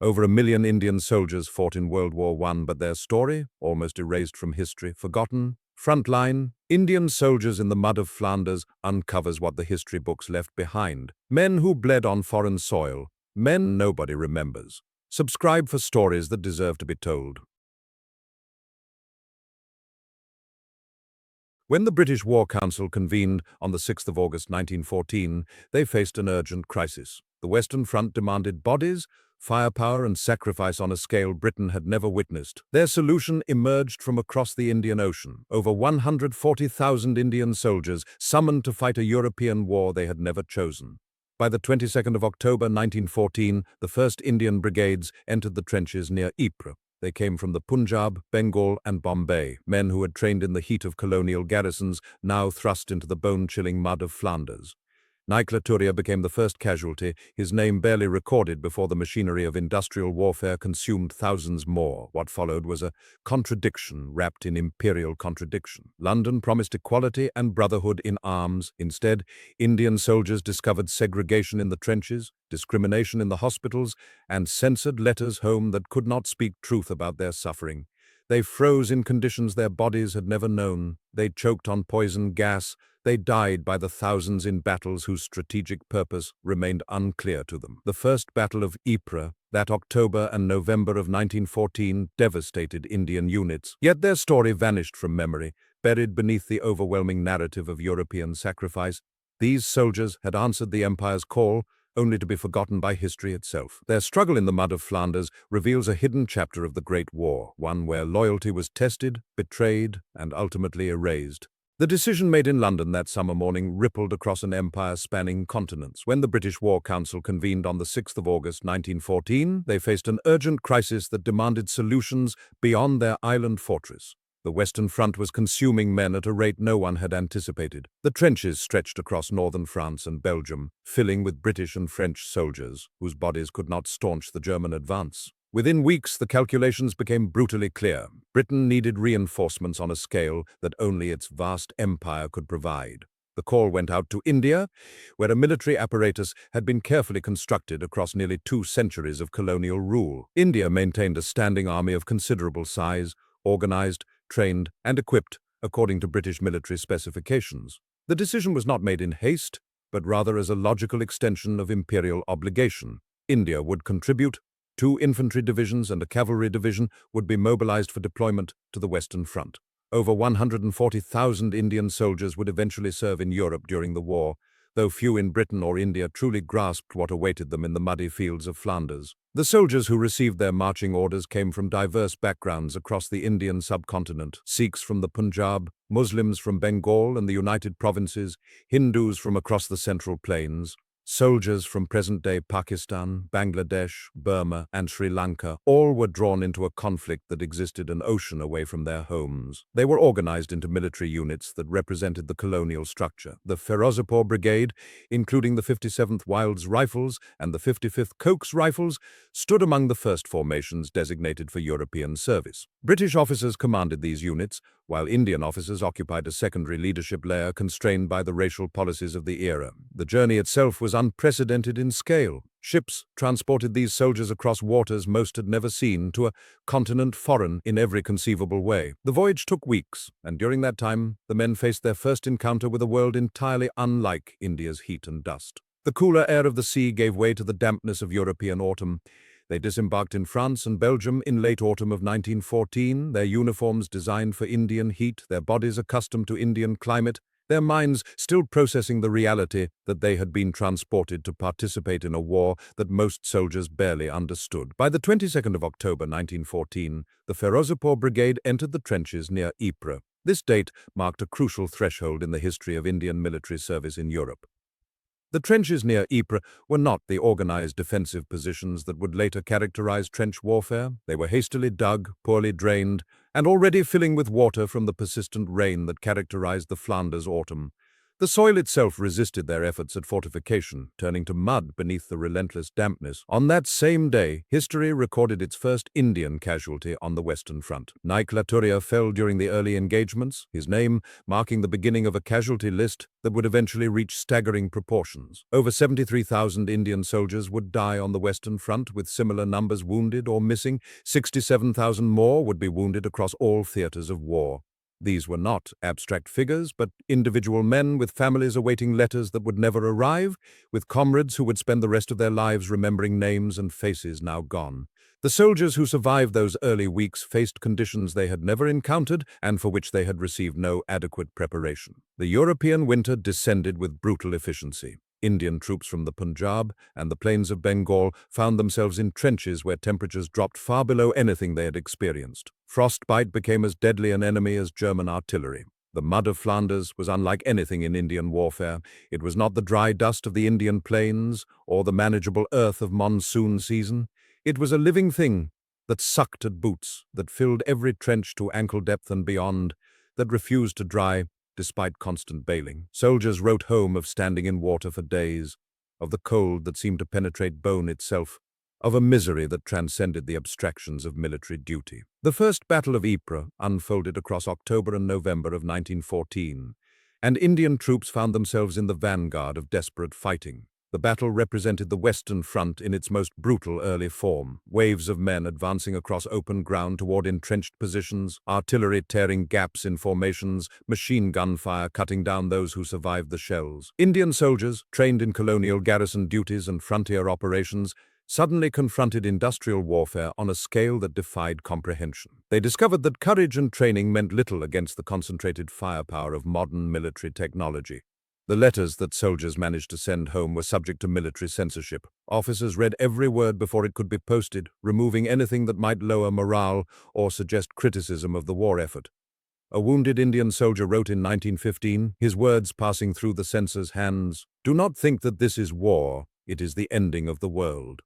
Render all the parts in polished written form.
Over 1 million Indian soldiers fought in World War I, but their story, almost erased from history, forgotten. Frontline, Indian soldiers in the Mud of Flanders, uncovers what the history books left behind. Men who bled on foreign soil, men nobody remembers. Subscribe for stories that deserve to be told. When the British War Council convened on the 6th of August 1914, they faced an urgent crisis. The Western Front demanded bodies, firepower and sacrifice on a scale Britain had never witnessed. Their solution emerged from across the Indian Ocean. Over 140,000 Indian soldiers summoned to fight a European war they had never chosen. By the 22nd of October 1914, the 1st Indian Brigades entered the trenches near Ypres. They came from the Punjab, Bengal and Bombay, men who had trained in the heat of colonial garrisons, now thrust into the bone-chilling mud of Flanders. Naik Laturia became the first casualty, his name barely recorded before the machinery of industrial warfare consumed thousands more. What followed was a contradiction wrapped in imperial contradiction. London promised equality and brotherhood in arms. Instead, Indian soldiers discovered segregation in the trenches, discrimination in the hospitals, and censored letters home that could not speak truth about their suffering. They froze in conditions their bodies had never known. They choked on poison gas. They died by the thousands in battles whose strategic purpose remained unclear to them. The First Battle of Ypres, that October and November of 1914, devastated Indian units. Yet their story vanished from memory, buried beneath the overwhelming narrative of European sacrifice. These soldiers had answered the Empire's call, only to be forgotten by history itself. Their struggle in the Mud of Flanders reveals a hidden chapter of the Great War, one where loyalty was tested, betrayed, and ultimately erased. The decision made in London that summer morning rippled across an empire spanning continents. When the British War Council convened on the 6th of August 1914, they faced an urgent crisis that demanded solutions beyond their island fortress. The Western Front was consuming men at a rate no one had anticipated. The trenches stretched across northern France and Belgium, filling with British and French soldiers, whose bodies could not staunch the German advance. Within weeks, the calculations became brutally clear. Britain needed reinforcements on a scale that only its vast empire could provide. The call went out to India, where a military apparatus had been carefully constructed across nearly 2 centuries of colonial rule. India maintained a standing army of considerable size, organized, trained, and equipped according to British military specifications. The decision was not made in haste, but rather as a logical extension of imperial obligation. India would contribute. 2 infantry divisions and a cavalry division would be mobilized for deployment to the Western Front. Over 140,000 Indian soldiers would eventually serve in Europe during the war, though few in Britain or India truly grasped what awaited them in the muddy fields of Flanders. The soldiers who received their marching orders came from diverse backgrounds across the Indian subcontinent: Sikhs from the Punjab, Muslims from Bengal and the United Provinces, Hindus from across the Central Plains. Soldiers from present-day Pakistan, Bangladesh, Burma, and Sri Lanka all were drawn into a conflict that existed an ocean away from their homes. They were organized into military units that represented the colonial structure. The Ferozepur Brigade, including the 57th Wilds Rifles and the 55th Coke's Rifles, stood among the first formations designated for European service. British officers commanded these units, while Indian officers occupied a secondary leadership layer constrained by the racial policies of the era. The journey itself was unprecedented in scale. Ships transported these soldiers across waters most had never seen, to a continent foreign in every conceivable way. The voyage took weeks, and during that time, the men faced their first encounter with a world entirely unlike India's heat and dust. The cooler air of the sea gave way to the dampness of European autumn. They disembarked in France and Belgium in late autumn of 1914, their uniforms designed for Indian heat, their bodies accustomed to Indian climate, their minds still processing the reality that they had been transported to participate in a war that most soldiers barely understood. By the 22nd of October 1914, the Ferozepur Brigade entered the trenches near Ypres. This date marked a crucial threshold in the history of Indian military service in Europe. The trenches near Ypres were not the organized defensive positions that would later characterize trench warfare. They were hastily dug, poorly drained, and already filling with water from the persistent rain that characterized the Flanders autumn. The soil itself resisted their efforts at fortification, turning to mud beneath the relentless dampness. On that same day, history recorded its first Indian casualty on the Western Front. Naik Laturia fell during the early engagements, his name marking the beginning of a casualty list that would eventually reach staggering proportions. Over 73,000 Indian soldiers would die on the Western Front, with similar numbers wounded or missing. 67,000 more would be wounded across all theaters of war. These were not abstract figures, but individual men with families awaiting letters that would never arrive, with comrades who would spend the rest of their lives remembering names and faces now gone. The soldiers who survived those early weeks faced conditions they had never encountered and for which they had received no adequate preparation. The European winter descended with brutal efficiency. Indian troops from the Punjab and the plains of Bengal found themselves in trenches where temperatures dropped far below anything they had experienced. Frostbite became as deadly an enemy as German artillery. The Mud of Flanders was unlike anything in Indian warfare. It was not the dry dust of the Indian plains or the manageable earth of monsoon season. It was a living thing that sucked at boots, that filled every trench to ankle depth and beyond, that refused to dry despite constant bailing. Soldiers wrote home of standing in water for days, of the cold that seemed to penetrate bone itself, of a misery that transcended the abstractions of military duty. The First Battle of Ypres unfolded across October and November of 1914, and Indian troops found themselves in the vanguard of desperate fighting. The battle represented the Western Front in its most brutal early form, waves of men advancing across open ground toward entrenched positions, artillery tearing gaps in formations, machine gun fire cutting down those who survived the shells. Indian soldiers, trained in colonial garrison duties and frontier operations, suddenly confronted industrial warfare on a scale that defied comprehension. They discovered that courage and training meant little against the concentrated firepower of modern military technology. The letters that soldiers managed to send home were subject to military censorship. Officers read every word before it could be posted, removing anything that might lower morale or suggest criticism of the war effort. A wounded Indian soldier wrote in 1915, his words passing through the censor's hands, "Do not think that this is war, it is the ending of the world."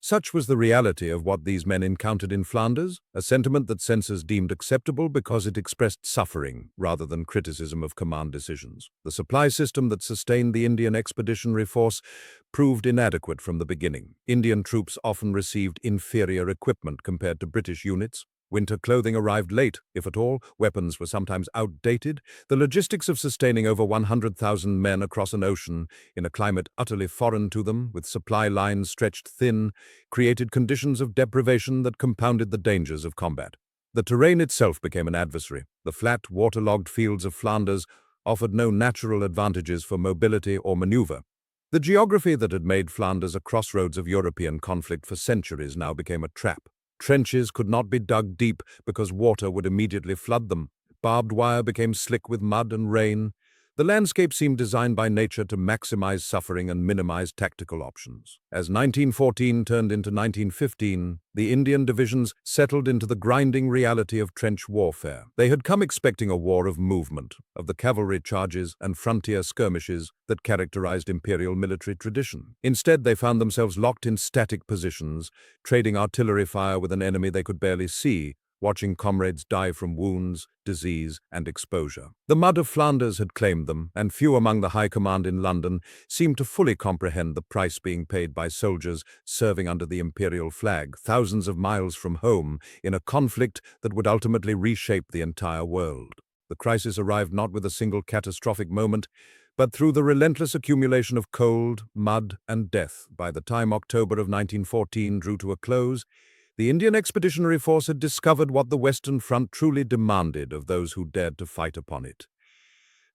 Such was the reality of what these men encountered in Flanders, a sentiment that censors deemed acceptable because it expressed suffering rather than criticism of command decisions. The supply system that sustained the Indian Expeditionary Force proved inadequate from the beginning. Indian troops often received inferior equipment compared to British units. Winter clothing arrived late, if at all. Weapons were sometimes outdated. The logistics of sustaining over 100,000 men across an ocean, in a climate utterly foreign to them, with supply lines stretched thin, created conditions of deprivation that compounded the dangers of combat. The terrain itself became an adversary. The flat, waterlogged fields of Flanders offered no natural advantages for mobility or maneuver. The geography that had made Flanders a crossroads of European conflict for centuries now became a trap. Trenches could not be dug deep because water would immediately flood them. Barbed wire became slick with mud and rain. The landscape seemed designed by nature to maximize suffering and minimize tactical options. As 1914 turned into 1915, the Indian divisions settled into the grinding reality of trench warfare. They had come expecting a war of movement, of the cavalry charges and frontier skirmishes that characterized imperial military tradition. Instead, they found themselves locked in static positions, trading artillery fire with an enemy they could barely see, watching comrades die from wounds, disease, and exposure. The Mud of Flanders had claimed them, and few among the high command in London seemed to fully comprehend the price being paid by soldiers serving under the imperial flag, thousands of miles from home, in a conflict that would ultimately reshape the entire world. The crisis arrived not with a single catastrophic moment, but through the relentless accumulation of cold, mud, and death. By the time October of 1914 drew to a close, the Indian Expeditionary Force had discovered what the Western Front truly demanded of those who dared to fight upon it.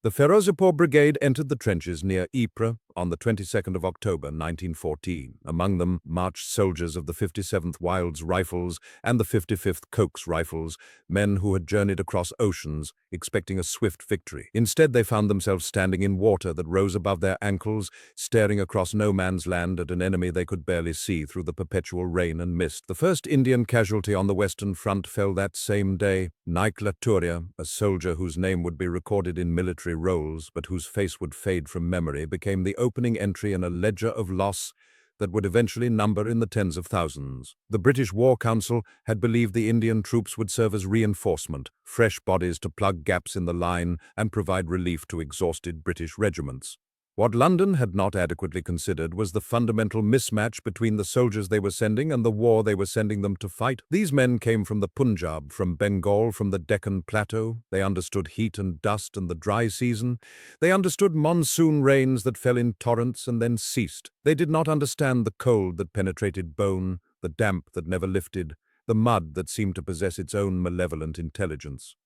The Ferozepur Brigade entered the trenches near Ypres on the 22nd of October 1914. Among them marched soldiers of the 57th Wilds Rifles and the 55th Cokes Rifles, men who had journeyed across oceans, expecting a swift victory. Instead, they found themselves standing in water that rose above their ankles, staring across no man's land at an enemy they could barely see through the perpetual rain and mist. The first Indian casualty on the Western Front fell that same day. Naik Laturia, a soldier whose name would be recorded in military rolls but whose face would fade from memory, became the opening entry in a ledger of loss that would eventually number in the tens of thousands. The British War Council had believed the Indian troops would serve as reinforcement, fresh bodies to plug gaps in the line and provide relief to exhausted British regiments. What London had not adequately considered was the fundamental mismatch between the soldiers they were sending and the war they were sending them to fight. These men came from the Punjab, from Bengal, from the Deccan Plateau. They understood heat and dust and the dry season. They understood monsoon rains that fell in torrents and then ceased. They did not understand the cold that penetrated bone, the damp that never lifted, the mud that seemed to possess its own malevolent intelligence.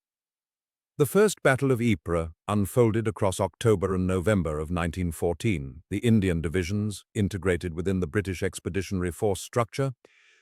The First Battle of Ypres unfolded across October and November of 1914. The Indian divisions, integrated within the British Expeditionary Force structure,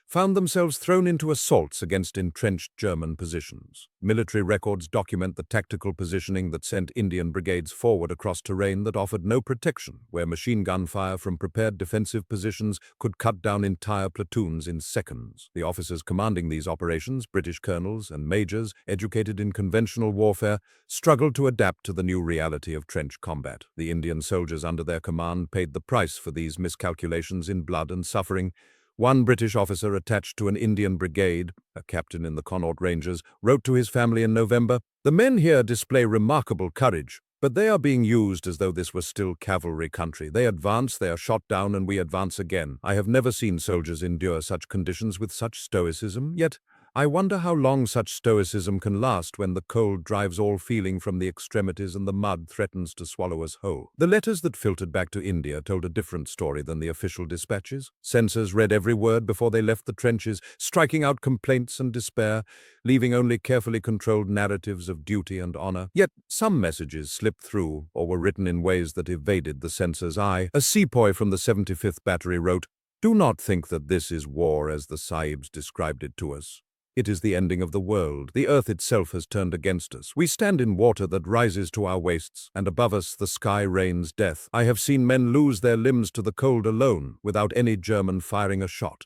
found themselves thrown into assaults against entrenched German positions. Military records document the tactical positioning that sent Indian brigades forward across terrain that offered no protection, where machine gun fire from prepared defensive positions could cut down entire platoons in seconds. The officers commanding these operations, British colonels and majors educated in conventional warfare, struggled to adapt to the new reality of trench combat. The Indian soldiers under their command paid the price for these miscalculations in blood and suffering. One British officer attached to an Indian brigade, a captain in the Connaught Rangers, wrote to his family in November, "The men here display remarkable courage, but they are being used as though this were still cavalry country. They advance, they are shot down, and we advance again. I have never seen soldiers endure such conditions with such stoicism, yet I wonder how long such stoicism can last when the cold drives all feeling from the extremities and the mud threatens to swallow us whole." The letters that filtered back to India told a different story than the official dispatches. Censors read every word before they left the trenches, striking out complaints and despair, leaving only carefully controlled narratives of duty and honor. Yet some messages slipped through or were written in ways that evaded the censor's eye. A sepoy from the 75th Battery wrote, "Do not think that this is war as the Sahibs described it to us. It is the ending of the world. The earth itself has turned against us. We stand in water that rises to our waists, and above us the sky rains death. I have seen men lose their limbs to the cold alone, without any German firing a shot."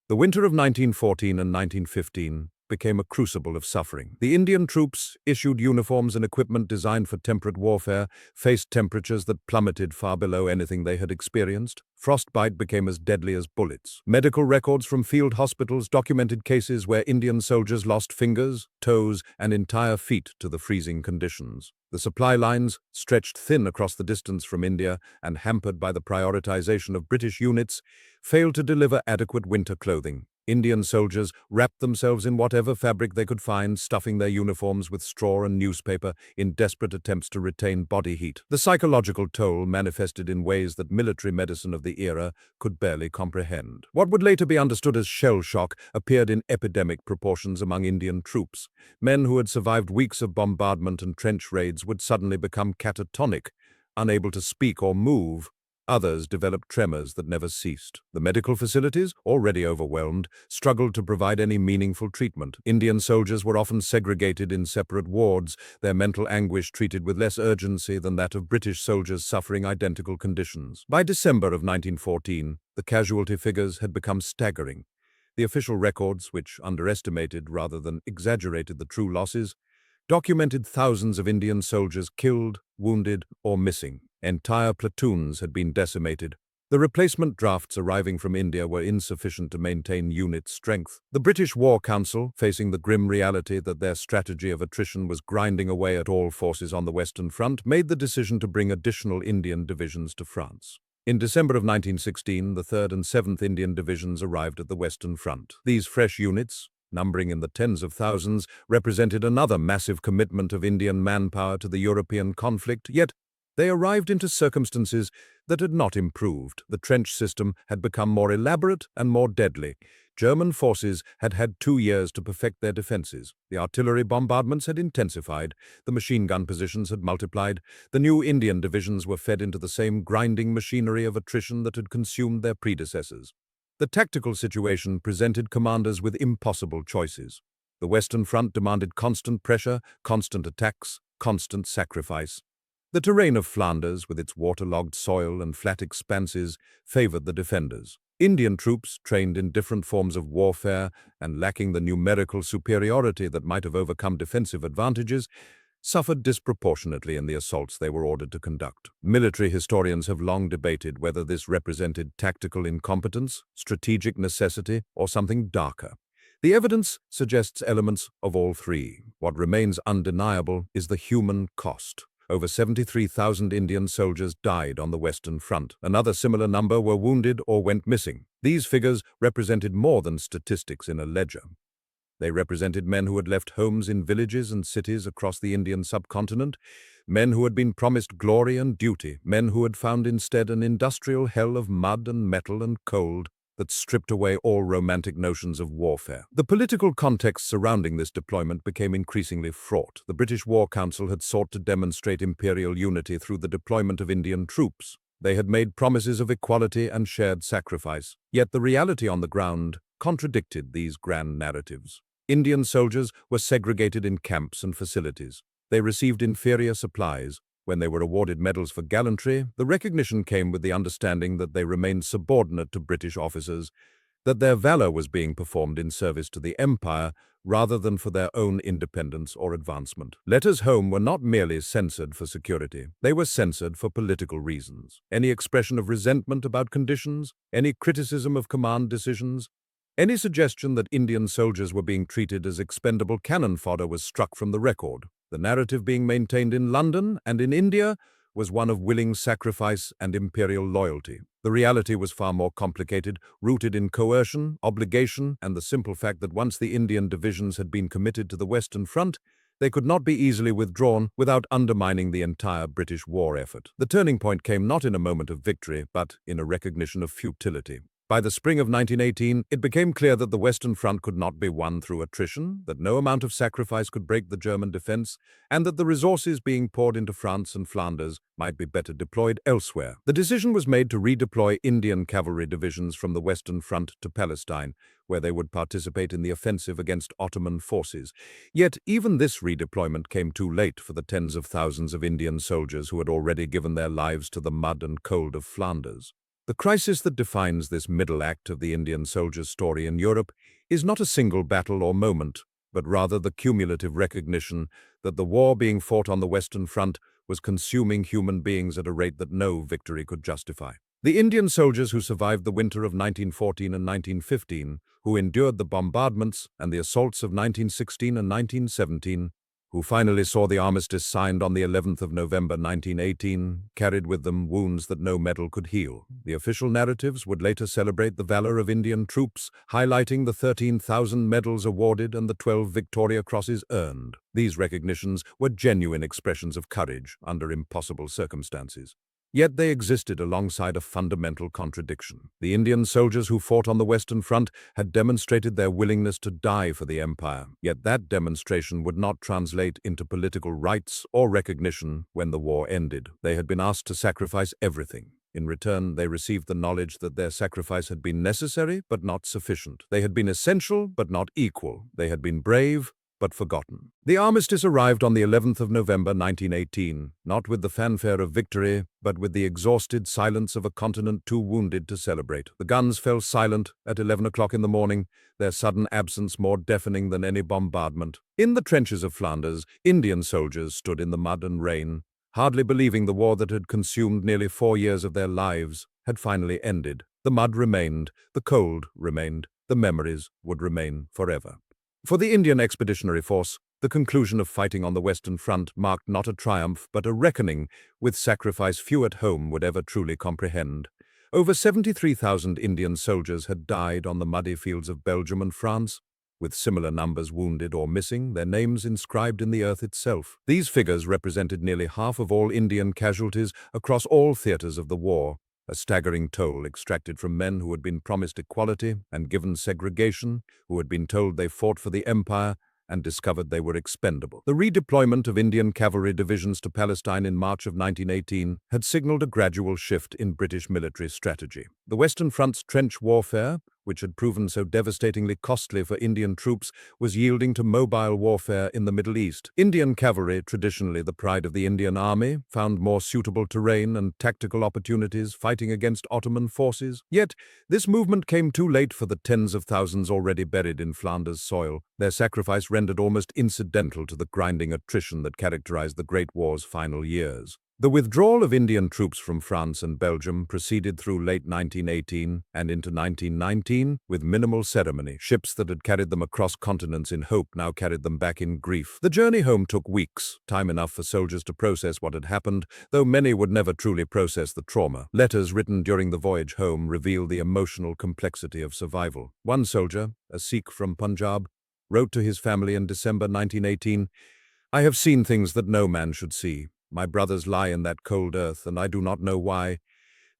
The winter of 1914 and 1915 became a crucible of suffering. The Indian troops, issued uniforms and equipment designed for temperate warfare, faced temperatures that plummeted far below anything they had experienced. Frostbite became as deadly as bullets. Medical records from field hospitals documented cases where Indian soldiers lost fingers, toes, and entire feet to the freezing conditions. The supply lines, stretched thin across the distance from India and hampered by the prioritization of British units, failed to deliver adequate winter clothing. Indian soldiers wrapped themselves in whatever fabric they could find, stuffing their uniforms with straw and newspaper in desperate attempts to retain body heat. The psychological toll manifested in ways that military medicine of the era could barely comprehend. What would later be understood as shell shock appeared in epidemic proportions among Indian troops. Men who had survived weeks of bombardment and trench raids would suddenly become catatonic, unable to speak or move. Others developed tremors that never ceased. The medical facilities, already overwhelmed, struggled to provide any meaningful treatment. Indian soldiers were often segregated in separate wards, their mental anguish treated with less urgency than that of British soldiers suffering identical conditions. By December of 1914, the casualty figures had become staggering. The official records, which underestimated rather than exaggerated the true losses, documented thousands of Indian soldiers killed, wounded, or missing. Entire platoons had been decimated. The replacement drafts arriving from India were insufficient to maintain unit strength. The British War Council, facing the grim reality that their strategy of attrition was grinding away at all forces on the Western Front, made the decision to bring additional Indian divisions to France. In December of 1916, the 3rd and 7th Indian Divisions arrived at the Western Front. These fresh units, numbering in the tens of thousands, represented another massive commitment of Indian manpower to the European conflict, yet they arrived into circumstances that had not improved. The trench system had become more elaborate and more deadly. German forces had had 2 years to perfect their defenses. The artillery bombardments had intensified. The machine gun positions had multiplied. The new Indian divisions were fed into the same grinding machinery of attrition that had consumed their predecessors. The tactical situation presented commanders with impossible choices. The Western Front demanded constant pressure, constant attacks, constant sacrifice. The terrain of Flanders, with its waterlogged soil and flat expanses, favored the defenders. Indian troops, trained in different forms of warfare and lacking the numerical superiority that might have overcome defensive advantages, suffered disproportionately in the assaults they were ordered to conduct. Military historians have long debated whether this represented tactical incompetence, strategic necessity, or something darker. The evidence suggests elements of all three. What remains undeniable is the human cost. Over 73,000 Indian soldiers died on the Western Front. Another similar number were wounded or went missing. These figures represented more than statistics in a ledger. They represented men who had left homes in villages and cities across the Indian subcontinent, men who had been promised glory and duty, men who had found instead an industrial hell of mud and metal and cold that stripped away all romantic notions of warfare. The political context surrounding this deployment became increasingly fraught. The British War Council had sought to demonstrate imperial unity through the deployment of Indian troops. They had made promises of equality and shared sacrifice, yet the reality on the ground contradicted these grand narratives. Indian soldiers were segregated in camps and facilities. They received inferior supplies. When they were awarded medals for gallantry, the recognition came with the understanding that they remained subordinate to British officers, that their valor was being performed in service to the Empire rather than for their own independence or advancement. Letters home were not merely censored for security, they were censored for political reasons. Any expression of resentment about conditions, any criticism of command decisions, any suggestion that Indian soldiers were being treated as expendable cannon fodder was struck from the record. The narrative being maintained in London and in India was one of willing sacrifice and imperial loyalty. The reality was far more complicated, rooted in coercion, obligation, and the simple fact that once the Indian divisions had been committed to the Western Front, they could not be easily withdrawn without undermining the entire British war effort. The turning point came not in a moment of victory, but in a recognition of futility. By the spring of 1918, it became clear that the Western Front could not be won through attrition, that no amount of sacrifice could break the German defense, and that the resources being poured into France and Flanders might be better deployed elsewhere. The decision was made to redeploy Indian cavalry divisions from the Western Front to Palestine, where they would participate in the offensive against Ottoman forces. Yet even this redeployment came too late for the tens of thousands of Indian soldiers who had already given their lives to the mud and cold of Flanders. The crisis that defines this middle act of the Indian soldier's story in Europe is not a single battle or moment, but rather the cumulative recognition that the war being fought on the Western Front was consuming human beings at a rate that no victory could justify. The Indian soldiers who survived the winter of 1914 and 1915, who endured the bombardments and the assaults of 1916 and 1917, who finally saw the armistice signed on the 11th of November 1918, carried with them wounds that no medal could heal. The official narratives would later celebrate the valor of Indian troops, highlighting the 13,000 medals awarded and the 12 Victoria Crosses earned. These recognitions were genuine expressions of courage under impossible circumstances. Yet they existed alongside a fundamental contradiction. The Indian soldiers who fought on the Western Front had demonstrated their willingness to die for the Empire, yet that demonstration would not translate into political rights or recognition when the war ended. They had been asked to sacrifice everything. In return, they received the knowledge that their sacrifice had been necessary but not sufficient. They had been essential but not equal. They had been brave but forgotten. The armistice arrived on the 11th of November 1918, not with the fanfare of victory, but with the exhausted silence of a continent too wounded to celebrate. The guns fell silent at 11 o'clock in the morning, their sudden absence more deafening than any bombardment. In the trenches of Flanders, Indian soldiers stood in the mud and rain, hardly believing the war that had consumed nearly 4 years of their lives had finally ended. The mud remained, the cold remained, the memories would remain forever. For the Indian Expeditionary Force, the conclusion of fighting on the Western Front marked not a triumph but a reckoning with sacrifice few at home would ever truly comprehend. Over 73,000 Indian soldiers had died on the muddy fields of Belgium and France, with similar numbers wounded or missing, their names inscribed in the earth itself. These figures represented nearly half of all Indian casualties across all theaters of the war, a staggering toll extracted from men who had been promised equality and given segregation, who had been told they fought for the Empire and discovered they were expendable. The redeployment of Indian cavalry divisions to Palestine in March of 1918 had signaled a gradual shift in British military strategy. The Western Front's trench warfare which had proven so devastatingly costly for Indian troops, was yielding to mobile warfare in the Middle East. Indian cavalry, traditionally the pride of the Indian army, found more suitable terrain and tactical opportunities fighting against Ottoman forces. Yet, this movement came too late for the tens of thousands already buried in Flanders soil, their sacrifice rendered almost incidental to the grinding attrition that characterized the Great War's final years. The withdrawal of Indian troops from France and Belgium proceeded through late 1918 and into 1919 with minimal ceremony. Ships that had carried them across continents in hope now carried them back in grief. The journey home took weeks, time enough for soldiers to process what had happened, though many would never truly process the trauma. Letters written during the voyage home reveal the emotional complexity of survival. One soldier, a Sikh from Punjab, wrote to his family in December 1918, "I have seen things that no man should see. My brothers lie in that cold earth, and I do not know why.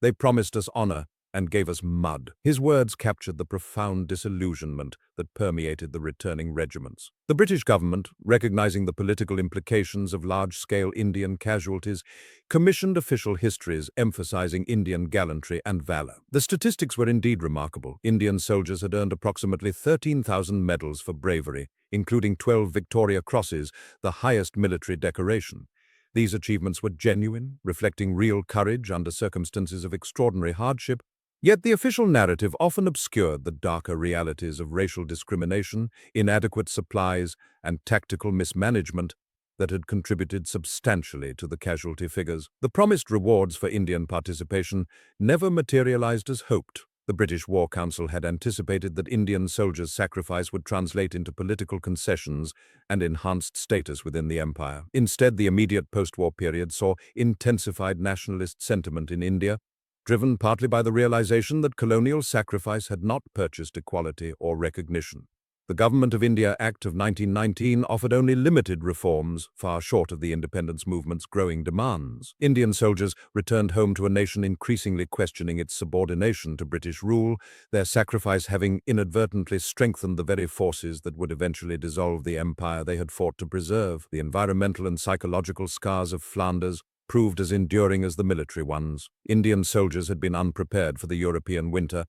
They promised us honor and gave us mud." His words captured the profound disillusionment that permeated the returning regiments. The British government, recognizing the political implications of large-scale Indian casualties, commissioned official histories emphasizing Indian gallantry and valor. The statistics were indeed remarkable. Indian soldiers had earned approximately 13,000 medals for bravery, including 12 Victoria Crosses, the highest military decoration. These achievements were genuine, reflecting real courage under circumstances of extraordinary hardship. Yet the official narrative often obscured the darker realities of racial discrimination, inadequate supplies, and tactical mismanagement that had contributed substantially to the casualty figures. The promised rewards for Indian participation never materialized as hoped. The British War Council had anticipated that Indian soldiers' sacrifice would translate into political concessions and enhanced status within the empire. Instead, the immediate post-war period saw intensified nationalist sentiment in India, driven partly by the realization that colonial sacrifice had not purchased equality or recognition. The Government of India Act of 1919 offered only limited reforms, far short of the independence movement's growing demands. Indian soldiers returned home to a nation increasingly questioning its subordination to British rule, their sacrifice having inadvertently strengthened the very forces that would eventually dissolve the empire they had fought to preserve. The environmental and psychological scars of Flanders proved as enduring as the military ones. Indian soldiers had been unprepared for the European winter,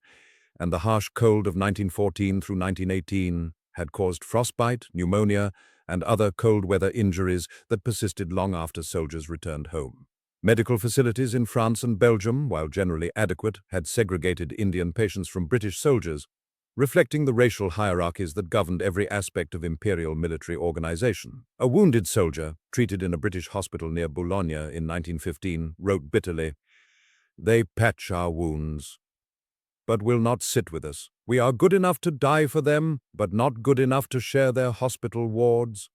and the harsh cold of 1914 through 1918 had caused frostbite, pneumonia, and other cold weather injuries that persisted long after soldiers returned home. Medical facilities in France and Belgium, while generally adequate, had segregated Indian patients from British soldiers, reflecting the racial hierarchies that governed every aspect of imperial military organization. A wounded soldier, treated in a British hospital near Boulogne in 1915, wrote bitterly, "They patch our wounds, but will not sit with us. We are good enough to die for them, but not good enough to share their hospital wards."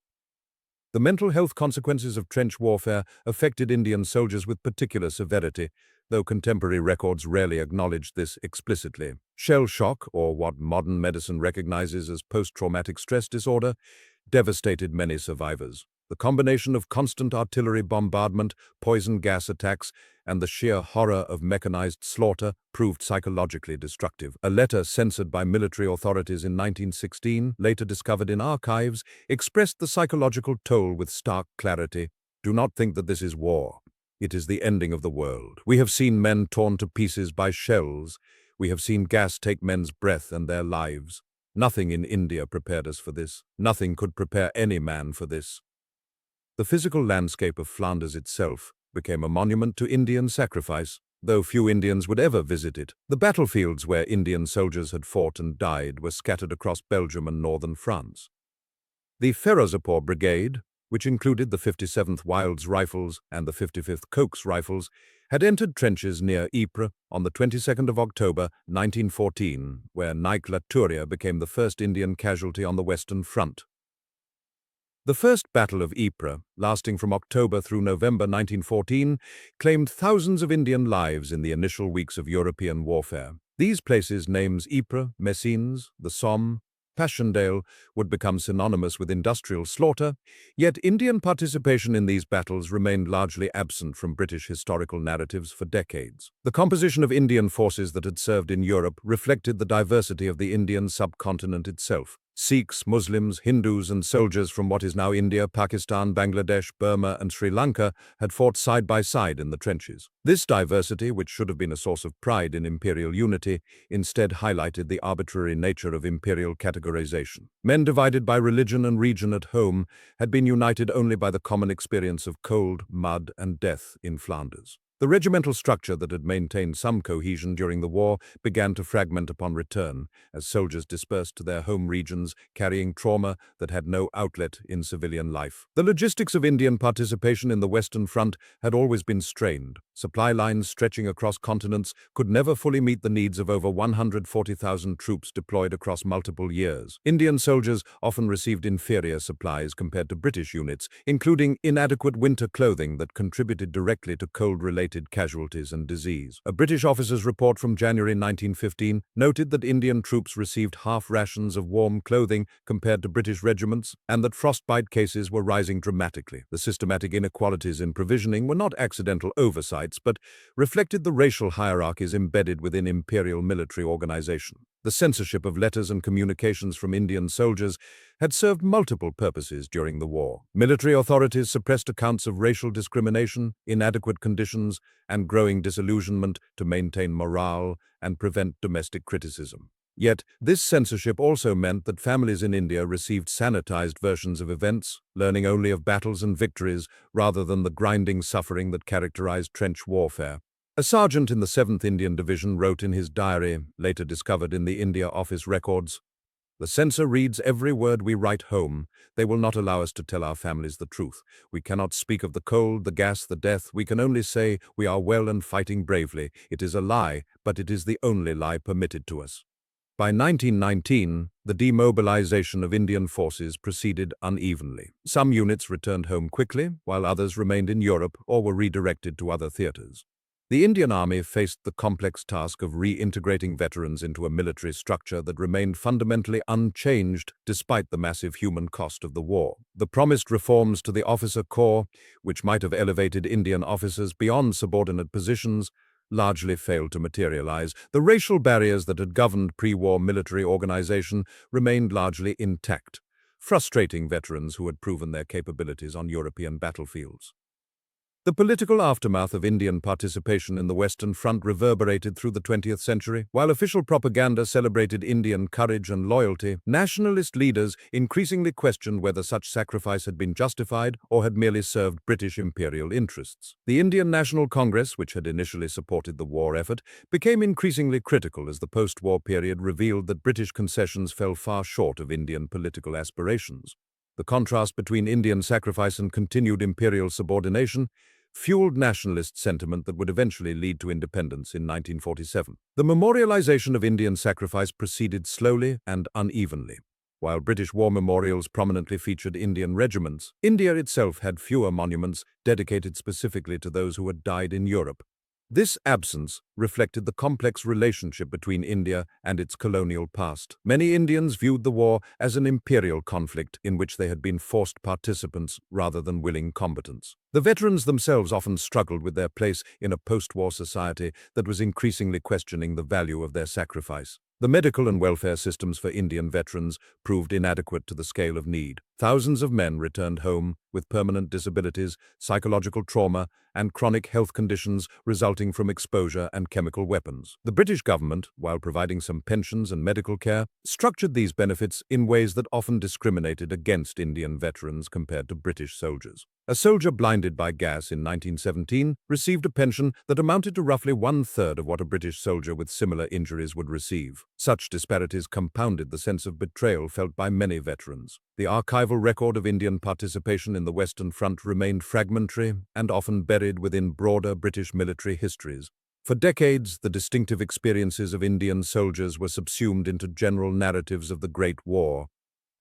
The mental health consequences of trench warfare affected Indian soldiers with particular severity, though contemporary records rarely acknowledged this explicitly. Shell shock, or what modern medicine recognizes as post-traumatic stress disorder, devastated many survivors. The combination of constant artillery bombardment, poison gas attacks, and the sheer horror of mechanized slaughter proved psychologically destructive. A letter censored by military authorities in 1916, later discovered in archives, expressed the psychological toll with stark clarity. "Do not think that this is war. It is the ending of the world. We have seen men torn to pieces by shells. We have seen gas take men's breath and their lives. Nothing in India prepared us for this. Nothing could prepare any man for this." The physical landscape of Flanders itself became a monument to Indian sacrifice, though few Indians would ever visit it. The battlefields where Indian soldiers had fought and died were scattered across Belgium and northern France. The Ferozepur Brigade, which included the 57th Wilds Rifles and the 55th Coke's Rifles, had entered trenches near Ypres on the 22nd of October 1914, where Naik-La-Turia became the first Indian casualty on the Western Front. The First Battle of Ypres, lasting from October through November 1914, claimed thousands of Indian lives in the initial weeks of European warfare. These places' names Ypres, Messines, the Somme, Passchendaele would become synonymous with industrial slaughter, yet Indian participation in these battles remained largely absent from British historical narratives for decades. The composition of Indian forces that had served in Europe reflected the diversity of the Indian subcontinent itself. Sikhs, Muslims, Hindus, and soldiers from what is now India, Pakistan, Bangladesh, Burma, and Sri Lanka had fought side by side in the trenches. This diversity, which should have been a source of pride in imperial unity, instead highlighted the arbitrary nature of imperial categorization. Men divided by religion and region at home had been united only by the common experience of cold, mud, and death in Flanders. The regimental structure that had maintained some cohesion during the war began to fragment upon return, as soldiers dispersed to their home regions, carrying trauma that had no outlet in civilian life. The logistics of Indian participation in the Western Front had always been strained. Supply lines stretching across continents could never fully meet the needs of over 140,000 troops deployed across multiple years. Indian soldiers often received inferior supplies compared to British units, including inadequate winter clothing that contributed directly to cold-related casualties and disease. A British officer's report from January 1915 noted that Indian troops received half rations of warm clothing compared to British regiments, and that frostbite cases were rising dramatically. The systematic inequalities in provisioning were not accidental oversights, but reflected the racial hierarchies embedded within imperial military organization. The censorship of letters and communications from Indian soldiers had served multiple purposes during the war. Military authorities suppressed accounts of racial discrimination, inadequate conditions, and growing disillusionment to maintain morale and prevent domestic criticism. Yet, this censorship also meant that families in India received sanitized versions of events, learning only of battles and victories rather than the grinding suffering that characterized trench warfare. A sergeant in the 7th Indian Division wrote in his diary, later discovered in the India Office records, "The censor reads every word we write home. They will not allow us to tell our families the truth. We cannot speak of the cold, the gas, the death. We can only say we are well and fighting bravely. It is a lie, but it is the only lie permitted to us." By 1919, the demobilization of Indian forces proceeded unevenly. Some units returned home quickly, while others remained in Europe or were redirected to other theaters. The Indian Army faced the complex task of reintegrating veterans into a military structure that remained fundamentally unchanged despite the massive human cost of the war. The promised reforms to the officer corps, which might have elevated Indian officers beyond subordinate positions, largely failed to materialize. The racial barriers that had governed pre-war military organization remained largely intact, frustrating veterans who had proven their capabilities on European battlefields. The political aftermath of Indian participation in the Western Front reverberated through the 20th century. While official propaganda celebrated Indian courage and loyalty, nationalist leaders increasingly questioned whether such sacrifice had been justified or had merely served British imperial interests. The Indian National Congress, which had initially supported the war effort, became increasingly critical as the post-war period revealed that British concessions fell far short of Indian political aspirations. The contrast between Indian sacrifice and continued imperial subordination fueled nationalist sentiment that would eventually lead to independence in 1947. The memorialization of Indian sacrifice proceeded slowly and unevenly. While British war memorials prominently featured Indian regiments, India itself had fewer monuments dedicated specifically to those who had died in Europe. This absence reflected the complex relationship between India and its colonial past. Many Indians viewed the war as an imperial conflict in which they had been forced participants rather than willing combatants. The veterans themselves often struggled with their place in a post-war society that was increasingly questioning the value of their sacrifice. The medical and welfare systems for Indian veterans proved inadequate to the scale of need. Thousands of men returned home with permanent disabilities, psychological trauma, and chronic health conditions resulting from exposure and chemical weapons. The British government, while providing some pensions and medical care, structured these benefits in ways that often discriminated against Indian veterans compared to British soldiers. A soldier blinded by gas in 1917 received a pension that amounted to roughly one-third of what a British soldier with similar injuries would receive. Such disparities compounded the sense of betrayal felt by many veterans. The archival record of Indian participation in the Western Front remained fragmentary and often buried within broader British military histories. For decades, the distinctive experiences of Indian soldiers were subsumed into general narratives of the Great War,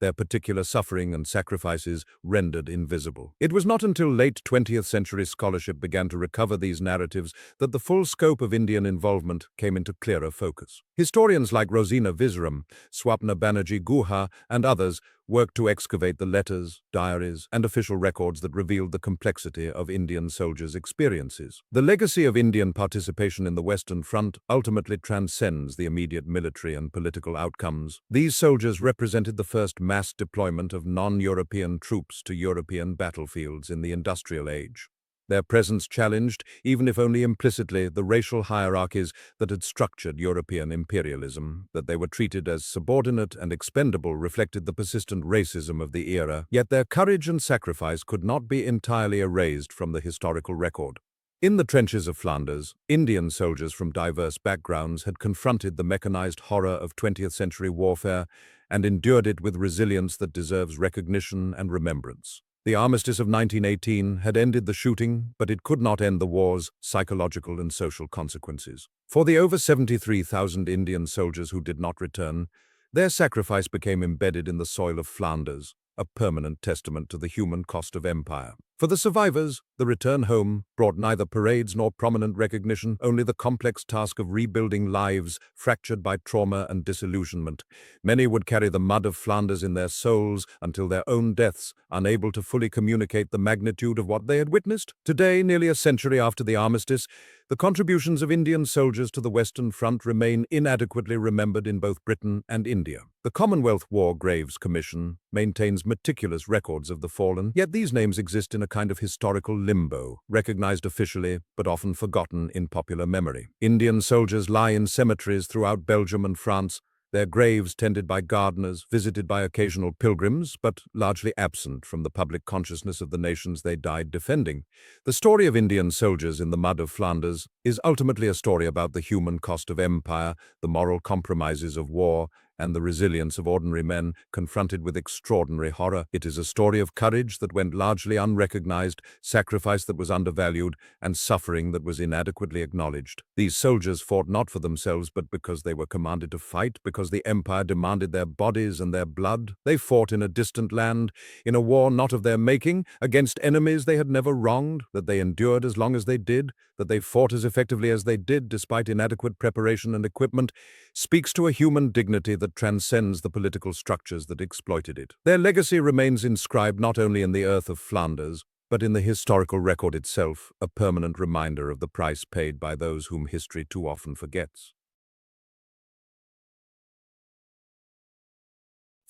their particular suffering and sacrifices rendered invisible. It was not until late 20th century scholarship began to recover these narratives that the full scope of Indian involvement came into clearer focus. Historians like Rosina Visram, Swapna Banerjee Guha, and others worked to excavate the letters, diaries, and official records that revealed the complexity of Indian soldiers' experiences. The legacy of Indian participation in the Western Front ultimately transcends the immediate military and political outcomes. These soldiers represented the first mass deployment of non-European troops to European battlefields in the industrial age. Their presence challenged, even if only implicitly, the racial hierarchies that had structured European imperialism. That they were treated as subordinate and expendable reflected the persistent racism of the era, yet their courage and sacrifice could not be entirely erased from the historical record. In the trenches of Flanders, Indian soldiers from diverse backgrounds had confronted the mechanized horror of 20th-century warfare and endured it with resilience that deserves recognition and remembrance. The armistice of 1918 had ended the shooting, but it could not end the war's psychological and social consequences. For the over 73,000 Indian soldiers who did not return, their sacrifice became embedded in the soil of Flanders, a permanent testament to the human cost of empire. For the survivors, the return home brought neither parades nor prominent recognition, only the complex task of rebuilding lives fractured by trauma and disillusionment. Many would carry the mud of Flanders in their souls until their own deaths, unable to fully communicate the magnitude of what they had witnessed. Today, nearly a century after the armistice, the contributions of Indian soldiers to the Western Front remain inadequately remembered in both Britain and India. The Commonwealth War Graves Commission maintains meticulous records of the fallen, yet these names exist in a kind of historical limbo, recognized officially but often forgotten in popular memory. Indian soldiers lie in cemeteries throughout Belgium and France, their graves tended by gardeners, visited by occasional pilgrims, but largely absent from the public consciousness of the nations they died defending. The story of Indian soldiers in the mud of Flanders is ultimately a story about the human cost of empire, the moral compromises of war, and the resilience of ordinary men confronted with extraordinary horror. It is a story of courage that went largely unrecognized, sacrifice that was undervalued, and suffering that was inadequately acknowledged. These soldiers fought not for themselves, but because they were commanded to fight, because the empire demanded their bodies and their blood. They fought in a distant land, in a war not of their making, against enemies they had never wronged, that they endured as long as they did, that they fought as effectively as they did despite inadequate preparation and equipment, speaks to a human dignity that transcends the political structures that exploited it. Their legacy remains inscribed not only in the earth of Flanders, but in the historical record itself, a permanent reminder of the price paid by those whom history too often forgets.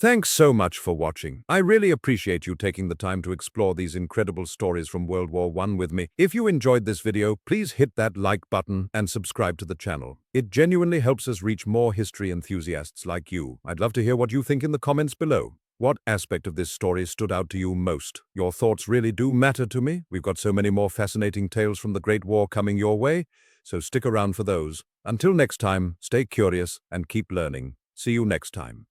Thanks so much for watching. I really appreciate you taking the time to explore these incredible stories from World War I with me. If you enjoyed this video, please hit that like button and subscribe to the channel. It genuinely helps us reach more history enthusiasts like you. I'd love to hear what you think in the comments below. What aspect of this story stood out to you most? Your thoughts really do matter to me. We've got so many more fascinating tales from the Great War coming your way, so stick around for those. Until next time, stay curious and keep learning. See you next time.